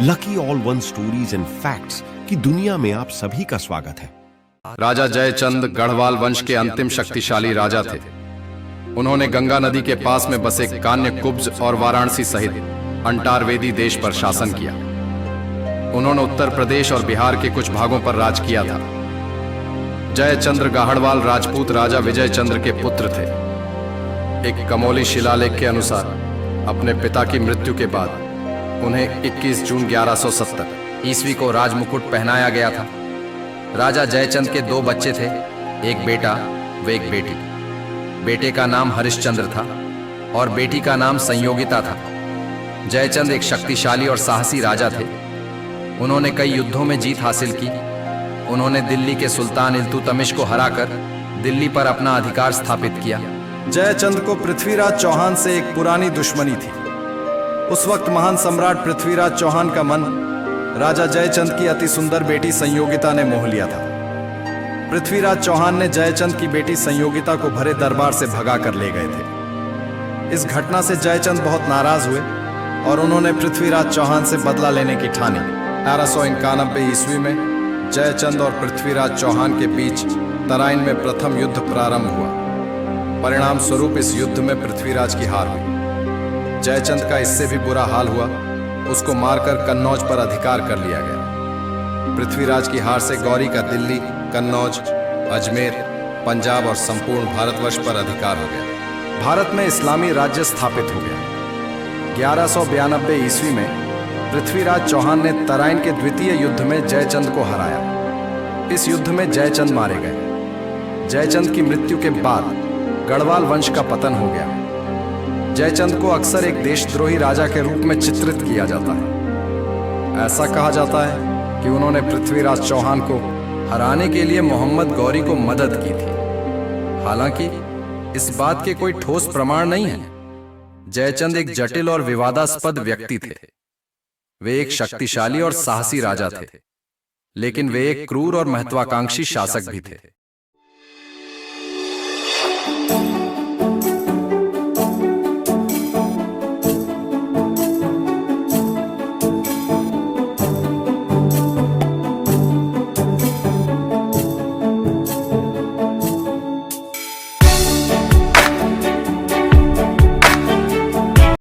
Lucky all one stories and facts की दुनिया में आप सभी का स्वागत है। राजा जयचंद गढ़वाल वंश के अंतिम शक्तिशाली राजा थे। उन्होंने गंगा नदी के पास में बसे कान्य कुब्ज और वाराणसी सहित अंटारवेदी देश पर शासन किया। उन्होंने उत्तर प्रदेश और बिहार के कुछ भागों पर राज किया था। जयचंद्र गाहड़वाल राजपूत राजा विजय चंद्र के पुत्र थे। एक कमोली शिलालेख के अनुसार अपने पिता की मृत्यु के बाद उन्हें 21 जून 1170 ईस्वी को राजमुकुट पहनाया गया था। राजा जयचंद के 2 बच्चे थे, एक बेटा व एक बेटी। बेटे का नाम हरिश्चंद्र था और बेटी का नाम संयोगिता था। जयचंद एक शक्तिशाली और साहसी राजा थे। उन्होंने कई युद्धों में जीत हासिल की। उन्होंने दिल्ली के सुल्तान इल्तुतमिश को हराकर दिल्ली पर अपना अधिकार स्थापित किया। जयचंद को पृथ्वीराज चौहान से एक पुरानी दुश्मनी थी। उस वक्त महान सम्राट पृथ्वीराज चौहान का मन राजा जयचंद की अति सुंदर बेटी संयोगिता ने मोह लिया था। पृथ्वीराज चौहान ने जयचंद की बेटी संयोगिता को भरे दरबार से भगा कर ले गए थे। इस घटना से जयचंद बहुत नाराज हुए और उन्होंने पृथ्वीराज चौहान से बदला लेने की ठानी। 1191 ईस्वी में जयचंद और पृथ्वीराज चौहान के बीच तराइन में प्रथम युद्ध प्रारंभ हुआ। परिणाम स्वरूप इस युद्ध में पृथ्वीराज की हार हुई। जयचंद का इससे भी बुरा हाल हुआ। उसको मारकर कन्नौज पर अधिकार कर लिया गया। पृथ्वीराज की हार से गौरी का दिल्ली, कन्नौज, अजमेर, पंजाब और संपूर्ण भारतवर्ष पर अधिकार हो गया। भारत में इस्लामी राज्य स्थापित हो गया। 1192 ईस्वी में पृथ्वीराज चौहान ने तराइन के द्वितीय युद्ध में जयचंद को हराया। इस युद्ध में जयचंद मारे गए। जयचंद की मृत्यु के बाद गढ़वाल वंश का पतन हो गया। जयचंद को अक्सर एक देशद्रोही राजा के रूप में चित्रित किया जाता है। ऐसा कहा जाता है कि उन्होंने पृथ्वीराज चौहान को हराने के लिए मोहम्मद गौरी को मदद की थी। हालांकि इस बात के कोई ठोस प्रमाण नहीं है। जयचंद एक जटिल और विवादास्पद व्यक्ति थे। वे एक शक्तिशाली और साहसी राजा थे, लेकिन वे एक क्रूर और महत्वाकांक्षी शासक भी थे।